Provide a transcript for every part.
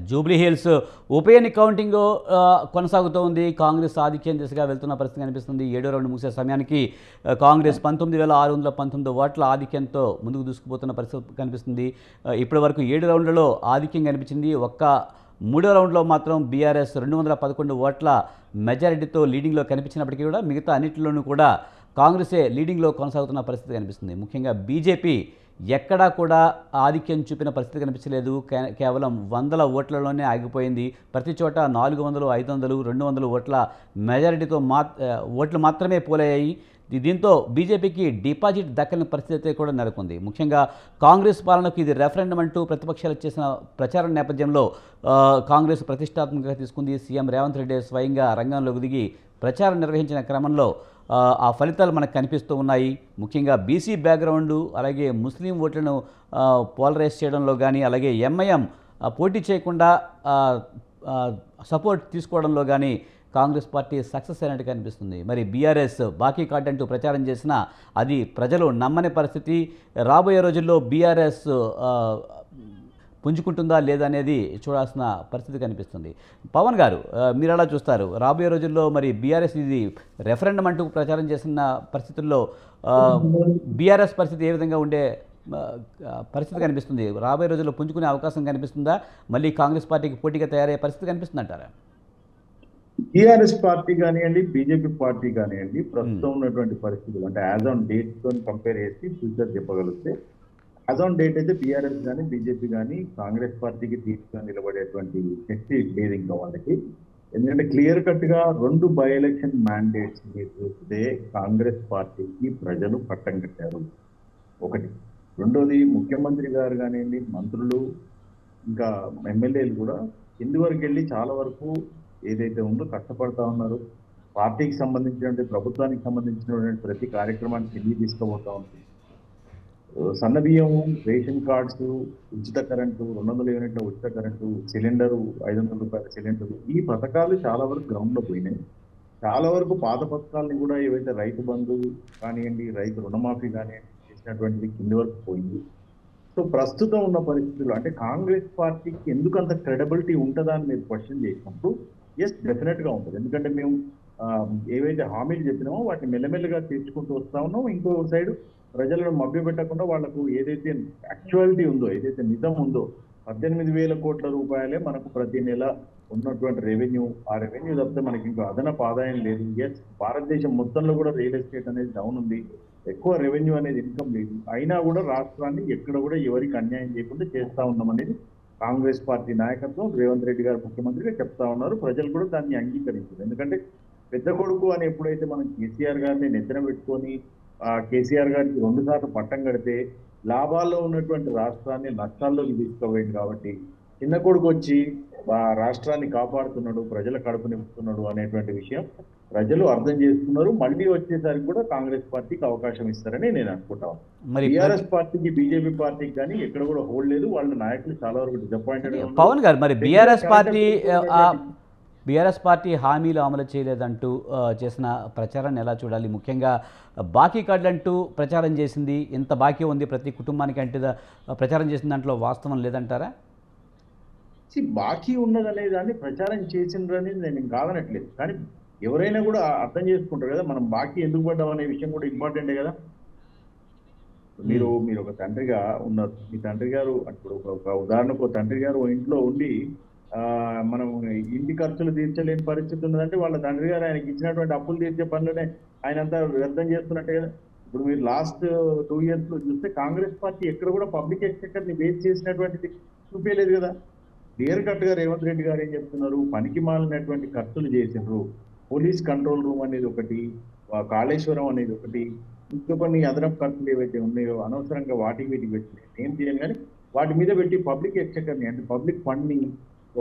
Jubilee hills ఉప ఎన్నిక counting కొనసాగుతోంది. కాంగ్రెస్ ఆధిక్యం దిశగా వెళ్తున్న పరిస్థితి కనిపిస్తుంది. 7వ రౌండ్ ముగిసే సమయానికి కాంగ్రెస్ 19,619 ఓట్ల ఆధిక్యంతో ముందుకు దూసుకుపోతున్న పరిస్థితి కనిపిస్తుంది. ఇప్పటి వరకు 7 రౌండ్లలో ఆధిక్యం కనిపించింది. ఒక్క 3వ రౌండ్లో మాత్రం బీఆర్ఎస్ 211 ఓట్ల మెజారిటీతో లీడింగ్లో కనిపించినప్పటికీ కూడా మిగతా అన్నింటిలోనూ కూడా కాంగ్రెసే లీడింగ్లో కొనసాగుతున్న పరిస్థితి కనిపిస్తుంది. ముఖ్యంగా బీజేపీ ఎక్కడా కూడా ఆధిక్యం చూపిన పరిస్థితి కనిపించలేదు. కేవలం వందల ఓట్లలోనే ఆగిపోయింది. ప్రతి చోట 400, 500, 200 ఓట్ల మెజారిటీతో ఓట్లు మాత్రమే పోలయ్యాయి. దీంతో బీజేపీకి డిపాజిట్ దక్కని పరిస్థితి కూడా నెలకొంది. ముఖ్యంగా కాంగ్రెస్ పాలనకు ఇది రెఫరెండం అంటూ ప్రతిపక్షాలు చేసిన ప్రచారం నేపథ్యంలో కాంగ్రెస్ ప్రతిష్టాత్మకంగా తీసుకుంది. సీఎం రేవంత్ రెడ్డి స్వయంగా రంగంలోకి దిగి ప్రచారం నిర్వహించిన క్రమంలో ఆ ఫలితాలు మనకు కనిపిస్తూ ఉన్నాయి. ముఖ్యంగా బీసీ బ్యాక్గ్రౌండు అలాగే ముస్లిం ఓట్లను పోలరైజ్ చేయడంలో కానీ, అలాగే ఎంఐఎం పోటీ చేయకుండా సపోర్ట్ తీసుకోవడంలో కానీ కాంగ్రెస్ పార్టీ సక్సెస్ అయినట్టు కనిపిస్తుంది. మరి బీఆర్ఎస్ బాకీ కార్డు అంటూ ప్రచారం చేసినా అది ప్రజలు నమ్మని పరిస్థితి. రాబోయే రోజుల్లో బీఆర్ఎస్ పుంజుకుంటుందా లేదా అనేది చూడాల్సిన పరిస్థితి కనిపిస్తుంది. పవన్ గారు, మీరు ఎలా చూస్తారు? రాబోయే రోజుల్లో మరి బీఆర్ఎస్ ఇది రెఫరెండం అంటూ ప్రచారం చేసిన పరిస్థితుల్లో బీఆర్ఎస్ పరిస్థితి ఏ విధంగా ఉండే పరిస్థితి కనిపిస్తుంది? రాబోయే రోజుల్లో పుంజుకునే అవకాశం కనిపిస్తుందా? మళ్ళీ కాంగ్రెస్ పార్టీకి పోటీగా తయారయ్యే పరిస్థితి కనిపిస్తుంది అంటారా? టీఆర్ఎస్ పార్టీ కానివ్వండి, బీజేపీ పార్టీ కానివ్వండి, ప్రస్తుతం ఉన్నటువంటి పరిస్థితులు అంటే యాజ్ ఆన్ డేట్ తో కంపేర్ చేసి ఫ్యూచర్ చెప్పగలిగితే, యాజ్ ఆన్ డేట్ అయితే బీఆర్ఎస్ కానీ బీజేపీ కానీ కాంగ్రెస్ పార్టీకి తీసుకుని నిలబడేటువంటి శక్తి లేదు ఇంకా వాళ్ళకి. ఎందుకంటే క్లియర్ కట్ గా 2 బై ఎలక్షన్ మ్యాండేట్స్ చూస్తే కాంగ్రెస్ పార్టీకి ప్రజలు పట్టం కట్టారు. ఒకటి. రెండోది, ముఖ్యమంత్రి గారు కానివ్వండి, మంత్రులు ఇంకా ఎమ్మెల్యేలు కూడా కింది వరకు వెళ్ళి చాలా వరకు ఏదైతే ఉందో కష్టపడతా ఉన్నారు. పార్టీకి సంబంధించినటువంటి, ప్రభుత్వానికి సంబంధించినటువంటి ప్రతి కార్యక్రమాన్ని తిరిగి తీసుకుపోతా ఉంటుంది. సన్న బియ్యము, రేషన్ కార్డ్స్, ఉచిత కరెంటు, 200 యూనిట్ల ఉచిత కరెంటు, సిలిండరు 500 రూపాయల సిలిండరు, ఈ పథకాలు చాలా వరకు గ్రౌండ్లో పోయినాయి. చాలా వరకు పాత పథకాలని కూడా ఏవైతే రైతు బంధు కానివ్వండి, రైతు రుణమాఫీ కానివ్వండి చేసినటువంటిది కింది వరకు పోయింది. సో ప్రస్తుతం ఉన్న పరిస్థితుల్లో అంటే కాంగ్రెస్ పార్టీకి ఎందుకు అంత క్రెడిబిలిటీ ఉంటుందా అని మీరు క్వశ్చన్ చేసినప్పుడు ఎస్, డెఫినెట్గా ఉంటుంది. ఎందుకంటే మేము ఏవైతే హామీలు చెప్పినామో వాటిని మెల్లమెల్లగా తీర్చుకుంటూ వస్తా ఉన్నాం. ఇంకో సైడ్ ప్రజలను మభ్యపెట్టకుండా వాళ్లకు ఏదైతే యాక్చువాలిటీ ఉందో, ఏదైతే నిజం ఉందో, 18,000 కోట్ల రూపాయలే మనకు ప్రతి నెల ఉన్నటువంటి రెవెన్యూ. ఆ రెవెన్యూ తప్పితే మనకి ఇంకా అదనపు ఆదాయం లేదు. ఎస్, భారతదేశం మొత్తంలో కూడా రియల్ ఎస్టేట్ అనేది డౌన్ ఉంది, ఎక్కువ రెవెన్యూ అనేది ఇన్కమ్ లేదు. అయినా కూడా రాష్ట్రాన్ని ఎక్కడ కూడా ఎవరికి అన్యాయం చేయకుండా చేస్తా ఉన్నాం అనేది కాంగ్రెస్ పార్టీ నాయకత్వం, రేవంత్ రెడ్డి గారు ముఖ్యమంత్రిగా చెప్తా ఉన్నారు. ప్రజలు కూడా దాన్ని అంగీకరించారు. ఎందుకంటే పెద్ద కొడుకు అని ఎప్పుడైతే మనం కేసీఆర్ గారిని నెత్తిన పెట్టుకొని కేసీఆర్ గారికి 2 సార్లు పట్టం కడితే లాభాల్లో ఉన్నటువంటి రాష్ట్రాన్ని నష్టాల్లోకి తీసుకుపోయింది. కాబట్టి చిన్న కొడుకు వచ్చి రాష్ట్రాన్ని కాపాడుతున్నాడు, ప్రజల కడుపు నింపుతున్నాడు అనేటువంటి విషయం ప్రజలు అర్థం చేసుకున్నారు. మళ్ళీ వచ్చేసరికి కూడా కాంగ్రెస్ పార్టీకి అవకాశం ఇస్తారని నేను అనుకుంటాను. టీఆర్ఎస్ పార్టీకి, బీజేపీ పార్టీకి కానీ ఎక్కడ కూడా హోల్డ్ లేదు. వాళ్ళ నాయకులు చాలా వరకు డిసప్పాయింటెడ్. పవన్ గారు, మరి బీఆర్ఎస్ పార్టీ హామీలు అమలు చేయలేదంటూ చేసిన ప్రచారాన్ని ఎలా చూడాలి? ముఖ్యంగా బాకీ కార్డులు అంటూ ప్రచారం చేసింది. ఇంత బాకీ ఉంది ప్రతి కుటుంబానికి అంటే ప్రచారం చేసిన దాంట్లో వాస్తవం లేదంటారా? బాకీ ఉన్నదనే దాన్ని ప్రచారం చేసిండ్రని నేను కాదనట్లేదు. కానీ ఎవరైనా కూడా అర్థం చేసుకుంటారు కదా, మనం బాకీ ఎందుకు పడ్డాం అనే విషయం కూడా ఇంపార్టెంటే కదా. మీరు ఒక తండ్రిగా ఉన్నారు. మీ తండ్రి గారు ఇప్పుడు ఒక ఉదాహరణకు తండ్రి గారు ఇంట్లో ఉండి మనం ఇంటి ఖర్చులు తీర్చలేని పరిస్థితి ఉన్నదంటే వాళ్ళ తండ్రి గారు ఆయనకి ఇచ్చినటువంటి అప్పులు తీర్చే పనులనే ఆయన అంతా వ్యర్థం చేస్తున్నట్టే కదా. ఇప్పుడు మీరు లాస్ట్ 2 years లో చూస్తే కాంగ్రెస్ పార్టీ ఎక్కడ కూడా పబ్లిక్ ఎక్స్పెక్టర్ ని బేస్ చేసినటువంటిది చూపించలేదు కదా. క్లియర్ కట్ గా రేవంత్ రెడ్డి గారు ఏం చెప్తున్నారు, పనికి మాలినటువంటి ఖర్చులు చేసిండ్రు. పోలీస్ కంట్రోల్ రూమ్ అనేది ఒకటి, కాళేశ్వరం అనేది ఒకటి, ఇంకా కొన్ని అదనపు ఖర్చులు ఏవైతే ఉన్నాయో అనవసరంగా వాటికి వీటికి పెట్టి ఏం చేయాలి కానీ వాటి మీద పెట్టి పబ్లిక్ ఎక్స్పెక్టర్ని అంటే పబ్లిక్ ఫండ్ ని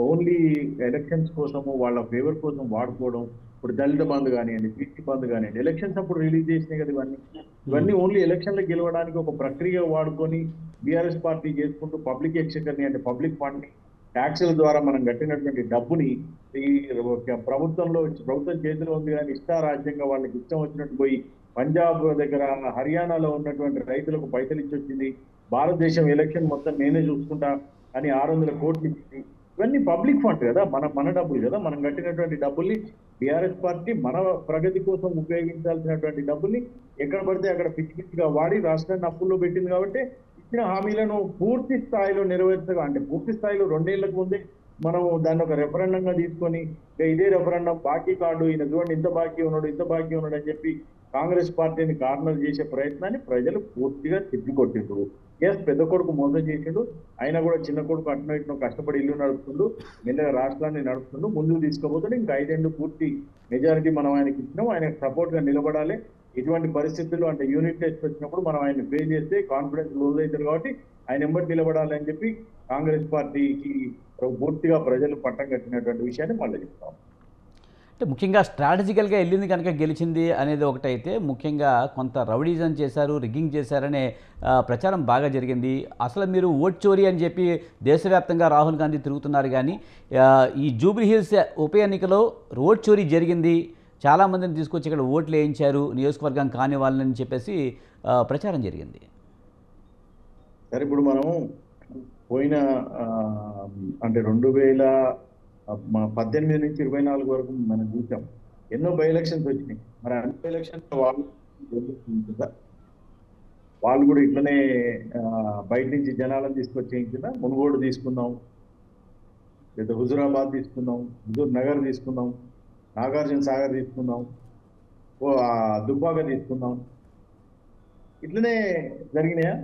ఓన్లీ ఎలక్షన్స్ కోసము వాళ్ళ ఫేవర్ కోసం వాడుకోవడం. ఇప్పుడు దళిత బంధు కానివ్వండి, బీసీ బంధు కానివ్వండి, ఎలక్షన్స్ అప్పుడు రిలీజ్ చేసినాయి కదా. ఇవన్నీ ఓన్లీ ఎలక్షన్లో గెలవడానికి ఒక ప్రక్రియ వాడుకొని బీఆర్ఎస్ పార్టీ చేసుకుంటూ పబ్లిక్ ఎక్స్పెక్టర్ని అంటే పబ్లిక్ ఫండ్ ని, ట్యాక్సుల ద్వారా మనం కట్టినటువంటి డబ్బుని ఈ ప్రభుత్వం చేతిలో ఉంది కానీ ఇష్టారాజ్యంగా వాళ్ళకి ఇష్టం వచ్చినట్టు పోయి పంజాబ్ దగ్గర, హర్యానాలో ఉన్నటువంటి రైతులకు పైసలు ఇచ్చి వచ్చింది. భారతదేశం ఎలక్షన్ మొత్తం నేనే చూసుకుంటా అని 600 కోట్లు ఇచ్చింది. ఇవన్నీ పబ్లిక్ ఫండ్ కదా, మన డబ్బులు కదా, మనం కట్టినటువంటి డబ్బుల్ని టీఆర్ఎస్ పార్టీ మన ప్రగతి కోసం ఉపయోగించాల్సినటువంటి డబ్బుల్ని ఎక్కడ పడితే అక్కడ పిచ్చి పిచ్చిగా వాడి రాష్ట్రాన్ని అప్పుల్లో పెట్టింది కాబట్టి ఇచ్చిన హామీలను పూర్తి స్థాయిలో నెరవేర్చగా, అంటే పూర్తి స్థాయిలో 2 ఏళ్లకు ముందే మనం దాన్ని ఒక రెఫరెండంగా తీసుకొని ఇదే రెఫరెండం బాకీ కార్డు ఈయన చూడండి ఇంత బాకీ ఉన్నాడు ఇంత బాకీ ఉన్నాడు అని చెప్పి కాంగ్రెస్ పార్టీని కార్నర్ చేసే ప్రయత్నాన్ని ప్రజలు పూర్తిగా తిప్పికొట్టిండ్రు. ఎస్, పెద్ద కొడుకు మోసం చేసిండు, అయినా కూడా చిన్న కొడుకు అట్నో ఇట్నో కష్టపడి ఇల్లు నడుపుతుండు, మెల్లగా రాష్ట్రాన్ని నడుపుతుండు, ముందుకు తీసుకుపోతుండు. ఇంకా 5 ఏళ్ళు పూర్తి మెజారిటీ మనం ఆయనకి ఇచ్చినాం, ఆయనకు సపోర్ట్ గా నిలబడాలి. ఇటువంటి పరిస్థితుల్లో అంటే యూనిట్ టెస్ట్ వచ్చినప్పుడు మనం ఆయన పే చేస్తే కాన్ఫిడెన్స్ లూజ్ అవుతారు కాబట్టి ఆయన ఎంబడి నిలబడాలి అని చెప్పి కాంగ్రెస్ పార్టీకి పూర్తిగా ప్రజలు పట్టం కట్టినటువంటి విషయాన్ని మళ్ళీ చెప్తాం. అంటే ముఖ్యంగా స్ట్రాటజికల్గా వెళ్ళింది కనుక గెలిచింది అనేది ఒకటైతే, ముఖ్యంగా కొంత రౌడీజం చేశారు, రిగ్గింగ్ చేశారనే ప్రచారం బాగా జరిగింది. అసలు మీరు ఓట్ చోరీ అని చెప్పి దేశవ్యాప్తంగా రాహుల్ గాంధీ తిరుగుతున్నారు, కానీ ఈ జూబ్లీ హిల్స్ ఉప ఎన్నికలో ఓట్ చోరీ జరిగింది, చాలామందిని తీసుకొచ్చి ఇక్కడ ఓట్లు వేయించారు నియోజకవర్గం కాని వాళ్ళని చెప్పేసి ప్రచారం జరిగింది. సరే, ఇప్పుడు మనం పోయిన అంటే 2018 నుంచి 24 వరకు మనం చూసాం, ఎన్నో బై ఎలక్షన్స్ వచ్చినాయి. మరి అన్ని బై ఎలక్షన్స్ వాళ్ళు కూడా ఇట్లనే బయట నుంచి జనాలను తీసుకొచ్చేయించిన. మునుగోడు తీసుకుందాం, లేదా హుజురాబాద్ తీసుకుందాం, హుజూర్ నగర్ తీసుకుందాం, నాగార్జున సాగర్ తీసుకుందాం, దుబ్బాక తీసుకుందాం, ఇట్లనే జరిగినాయా?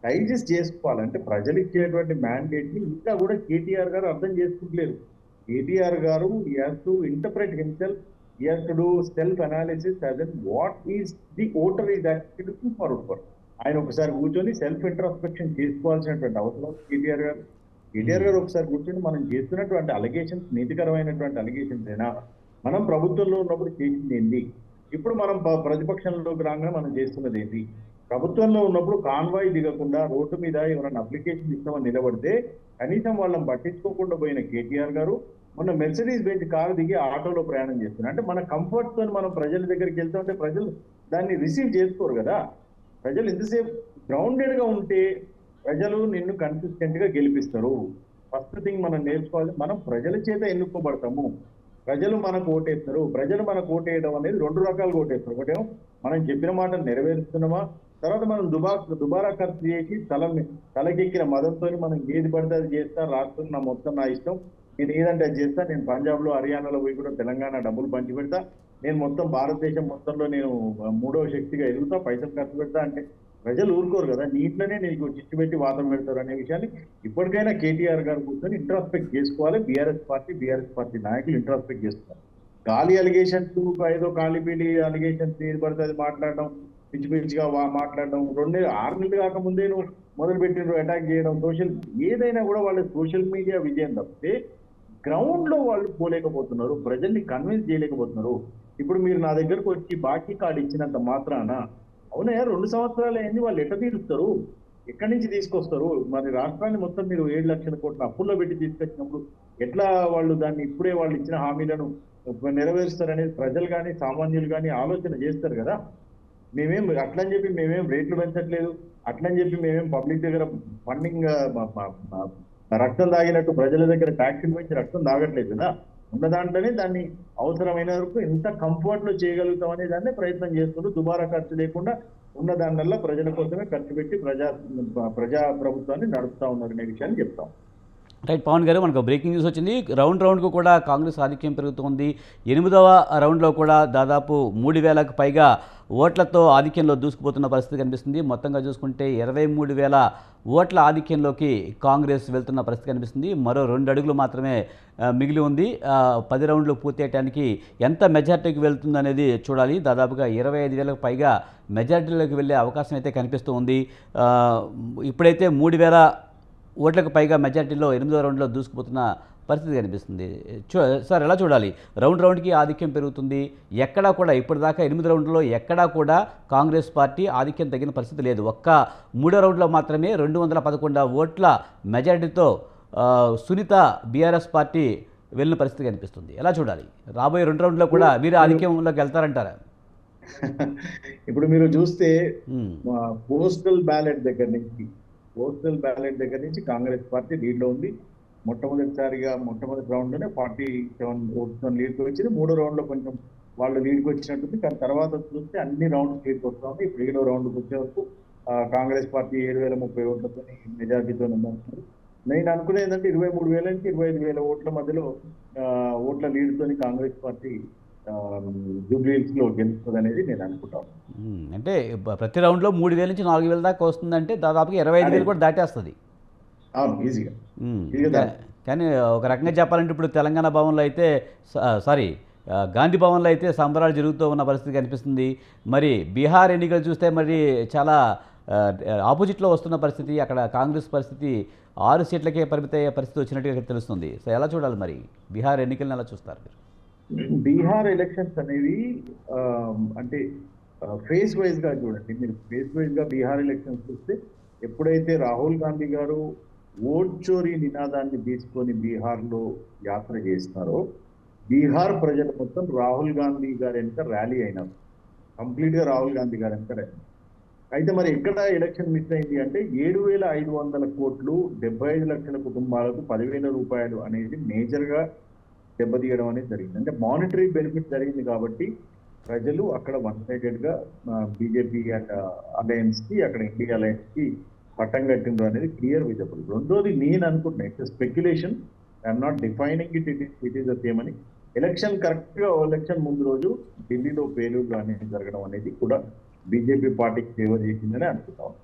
డైజెస్ట్ చేసుకోవాలంటే ప్రజలు ఇచ్చేటువంటి మ్యాండేట్ ని ఇంకా కూడా కేటీఆర్ గారు అర్థం చేసుకుంటలేరు. కేటీఆర్ గారు he has to interpret himself, he has to do self analysis as in what is the voter is actually looking forward for. ఆయన ఒకసారి కూర్చొని సెల్ఫ్ ఇంట్రాస్పెక్షన్ చేసుకోవాల్సినటువంటి అవసరం కేటీఆర్ గారు. కేటీఆర్ గారు ఒకసారి కూర్చొని మనం చేస్తున్నటువంటి అలిగేషన్స్ నీతికరమైనటువంటి అలిగేషన్స్ అయినా, మనం ప్రభుత్వంలో ఉన్నప్పుడు చేసింది ఏంటి, ఇప్పుడు మనం ప్రతిపక్షంలోకి రాగానే మనం చేస్తున్నది ఏంటి, ప్రభుత్వంలో ఉన్నప్పుడు కాన్వాయ్ దిగకుండా రోడ్డు మీద ఎవరైనా అప్లికేషన్ ఇస్తామని నిలబడితే కనీసం వాళ్ళని పట్టించుకోకుండా పోయిన కేటీఆర్ గారు మొన్న మెర్సిడీస్ బెంచ్ కారు దిగి ఆటోలో ప్రయాణం చేస్తున్నారు. అంటే మన కంఫర్ట్ తో మనం ప్రజల దగ్గరికి వెళ్తుంటే ప్రజలు దాన్ని రిసీవ్ చేసుకోరు కదా. ప్రజలు ఎంతసేపు గ్రౌండెడ్ గా ఉంటే ప్రజలు నిన్ను కన్సిస్టెంట్ గా గెలిపిస్తారు. ఫస్ట్ థింగ్ మనం నేర్చుకోవాలి, మనం ప్రజల చేత ఎన్నుకోబడతాము, ప్రజలు మనకు ఓటేస్తారు. ప్రజలు మనకు ఓటేయడం అనేది 2 రకాలుగా ఓటేస్తారు. ఒకటేమో మనం చెప్పిన మాట నెరవేరుస్తున్నామా, తర్వాత మనం దుబారా ఖర్చు చేసి తలకెక్కిన మదంతో మనం ఏది పడితే అది చేస్తా, రాష్ట్రం నా మొత్తం నా ఇష్టం, నేను ఏదంటే అది చేస్తా, నేను పంజాబ్ లో హర్యానాలో పోయి కూడా తెలంగాణ డబ్బులు పంచి పెడతా, నేను మొత్తం భారతదేశం మొత్తంలో నేను 3వ శక్తిగా ఎదుగుతా, పైసలు ఖర్చు పెడతా అంటే ప్రజలు ఊరుకోరు కదా. నీట్లోనే నీకు చిచ్చు పెట్టి వాతం పెడతారు అనే విషయాన్ని ఇప్పటికైనా కేటీఆర్ గారు కూర్చొని ఇంట్రాస్పెక్ట్ చేసుకోవాలి. బీఆర్ఎస్ పార్టీ నాయకులు ఇంట్రాస్పెక్ట్ చేసుకోవాలి. గాలి అలిగేషన్స్, ఏదో కాలిపీలి అలిగేషన్స్ ఏది పడితే అది మాట్లాడడం, పిచ్చి పిచ్చిగా మాట్లాడడం, 6 నెలలు కాకముందే నువ్వు మొదలు పెట్టిన అటాక్ చేయడం, ఏదైనా కూడా వాళ్ళు సోషల్ మీడియా విజయం తప్పితే గ్రౌండ్ లో వాళ్ళు పోలేకపోతున్నారు, ప్రజల్ని కన్విన్స్ చేయలేకపోతున్నారు. ఇప్పుడు మీరు నా దగ్గరకు వచ్చి బాకీ కార్డు ఇచ్చినంత మాత్రాన అవునా 2 సంవత్సరాలు అయింది, వాళ్ళు ఎట్లా తీరుస్తారు, ఎక్కడి నుంచి తీసుకొస్తారు? మరి రాష్ట్రాన్ని మొత్తం మీరు 7 లక్షల కోట్ల అప్పుల్లో పెట్టి తీసుకొచ్చినప్పుడు ఎట్లా వాళ్ళు దాన్ని ఇప్పుడే వాళ్ళు ఇచ్చిన హామీలను నెరవేరుస్తారనేది ప్రజలు కానీ సామాన్యులు కానీ ఆలోచన చేస్తారు కదా. మేమేం అట్లని చెప్పి మేమేం రేట్లు పెంచట్లేదు, అట్లని చెప్పి మేమేం పబ్లిక్ దగ్గర ఫండింగ్ రక్తం తాగినట్టు ప్రజల దగ్గర ట్యాక్సీలు పెంచి రక్తం తాగట్లేదు కదా. ఉన్న దాంట్లోనే దాన్ని అవసరమైన వరకు ఎంత కంఫర్ట్ లో చేయగలుగుతాం అనే దాన్ని ప్రయత్నం చేస్తుంటూ దుబారా ఖర్చు లేకుండా ఉన్న దానివల్ల ప్రజల కోసమే ఖర్చు పెట్టి ప్రజా ప్రభుత్వాన్ని నడుపుతా ఉన్నారనే విషయాన్ని చెప్తాం. రైట్ పవన్ గారు, మనకు బ్రేకింగ్ న్యూస్ వచ్చింది. రౌండ్కు కూడా కాంగ్రెస్ ఆధిక్యం పెరుగుతోంది. 8వ రౌండ్లో కూడా దాదాపు 3,000కు పైగా ఓట్లతో ఆధిక్యంలో దూసుకుపోతున్న పరిస్థితి కనిపిస్తుంది. మొత్తంగా చూసుకుంటే 23,000 ఓట్ల ఆధిక్యంలోకి కాంగ్రెస్ వెళ్తున్న పరిస్థితి కనిపిస్తుంది. మరో 2 అడుగులు మాత్రమే మిగిలి ఉంది. 10 రౌండ్లు పూర్తి చేయడానికి ఎంత మెజార్టీకి వెళ్తుంది అనేది చూడాలి. దాదాపుగా 25,000కు పైగా మెజార్టీలోకి వెళ్ళే అవకాశం అయితే కనిపిస్తూ ఉంది. ఇప్పుడైతే 3,000 ఓట్లకు పైగా మెజార్టీలో 8వ రౌండ్లో దూసుకుపోతున్న పరిస్థితి కనిపిస్తుంది. సార్, ఎలా చూడాలి? రౌండ్కి ఆధిక్యం పెరుగుతుంది. ఎక్కడా కూడా ఇప్పటిదాకా 8 రౌండ్లలో ఎక్కడా కూడా కాంగ్రెస్ పార్టీ ఆధిక్యం తగ్గిన పరిస్థితి లేదు. ఒక్క 3వ రౌండ్లో మాత్రమే 211 ఓట్ల మెజార్టీతో సునీత బీఆర్ఎస్ పార్టీ వెళ్ళిన పరిస్థితి కనిపిస్తుంది. ఎలా చూడాలి? రాబోయే 2 రౌండ్లో కూడా మీరు ఆధిక్యంలోకి వెళ్తారంటారా? ఇప్పుడు మీరు చూస్తే పోస్టల్ బ్యాలెట్ దగ్గర నుంచి కాంగ్రెస్ పార్టీ లీడ్లో ఉంది. మొట్టమొదటి రౌండ్లోనే 47 ఓట్స్ లీడ్కి వచ్చింది. మూడో రౌండ్లో కొంచెం వాళ్ళు లీడ్కి వచ్చినట్టుంది. కానీ తర్వాత చూస్తే అన్ని రౌండ్స్ లీడ్కి వస్తుంది. ఇప్పుడు 7వ రౌండ్కి వచ్చే వరకు కాంగ్రెస్ పార్టీ 7,030 ఓట్లతో మెజార్టీతో ఉందంటున్నారు. నేను అనుకునేది ఏంటంటే 23,000 నుంచి 25,000 ఓట్ల మధ్యలో ఓట్ల లీడ్తో కాంగ్రెస్ పార్టీ జూబ్లీహిల్స్ లో గెలుస్తుంది అనేది నేను అనుకుంటాను. అంటే ప్రతి రౌండ్లో 3,000 నుంచి 4,000 దాకా వస్తుందంటే దాదాపుగా 25,000 కూడా దాటేస్తుంది. ఈజీగా. కానీ ఒక రకంగా చెప్పాలంటే ఇప్పుడు తెలంగాణ భవన్లో అయితే సారీ గాంధీ భవన్లో అయితే సంబరాలు జరుగుతూ ఉన్న పరిస్థితి కనిపిస్తుంది. మరి బీహార్ ఎన్నికలు చూస్తే మరి చాలా ఆపోజిట్లో వస్తున్న పరిస్థితి, అక్కడ కాంగ్రెస్ పరిస్థితి 6 సీట్లకే పరిమిత అయ్యే పరిస్థితి వచ్చినట్టుగా తెలుస్తుంది. సో ఎలా చూడాలి మరి బీహార్ ఎన్నికలను ఎలా చూస్తారు మీరు? బీహార్ ఎలక్షన్స్ అనేవి అంటే ఫేజ్ వైజ్ గా చూడండి. మీరు ఫేజ్ వైజ్ గా బీహార్ ఎలక్షన్స్ చూస్తే ఎప్పుడైతే రాహుల్ గాంధీ గారు ఓట్ చోరీ నినాదాన్ని తీసుకొని బీహార్లో యాత్ర చేస్తున్నారో బీహార్ ప్రజలు మొత్తం రాహుల్ గాంధీ గారి వెనుక ర్యాలీ అయినారు. కంప్లీట్ గా రాహుల్ గాంధీ గారి వెనుక ర్యాలీ. అయితే మరి ఎక్కడ ఎలక్షన్ మిస్ అయింది అంటే 7,500 కోట్లు 75 లక్షల కుటుంబాలకు 10,000 రూపాయలు అనేది మేజర్ గా దెబ్బతీయడం అనేది జరిగింది. అంటే మానిటరీ బెనిఫిట్ జరిగింది కాబట్టి ప్రజలు అక్కడ వన్ సైడెడ్ గా బీజేపీ అండ్ అలయన్స్ కి, అక్కడ ఇండియా అలయన్స్ కి పట్టం కట్టిండ్రు అనేది క్లియర్ విజబుల్. రెండోది నేను అనుకుంటున్నా it's speculation, I'm not defining it is the same అని. ఎలక్షన్ కరెక్ట్ గా ఎలక్షన్ ముందు రోజు ఢిల్లీలో పేలుళ్ళు అనేది జరగడం అనేది కూడా బీజేపీ పార్టీకి ఫేవర్ చేసిందని అనుకుంటాం.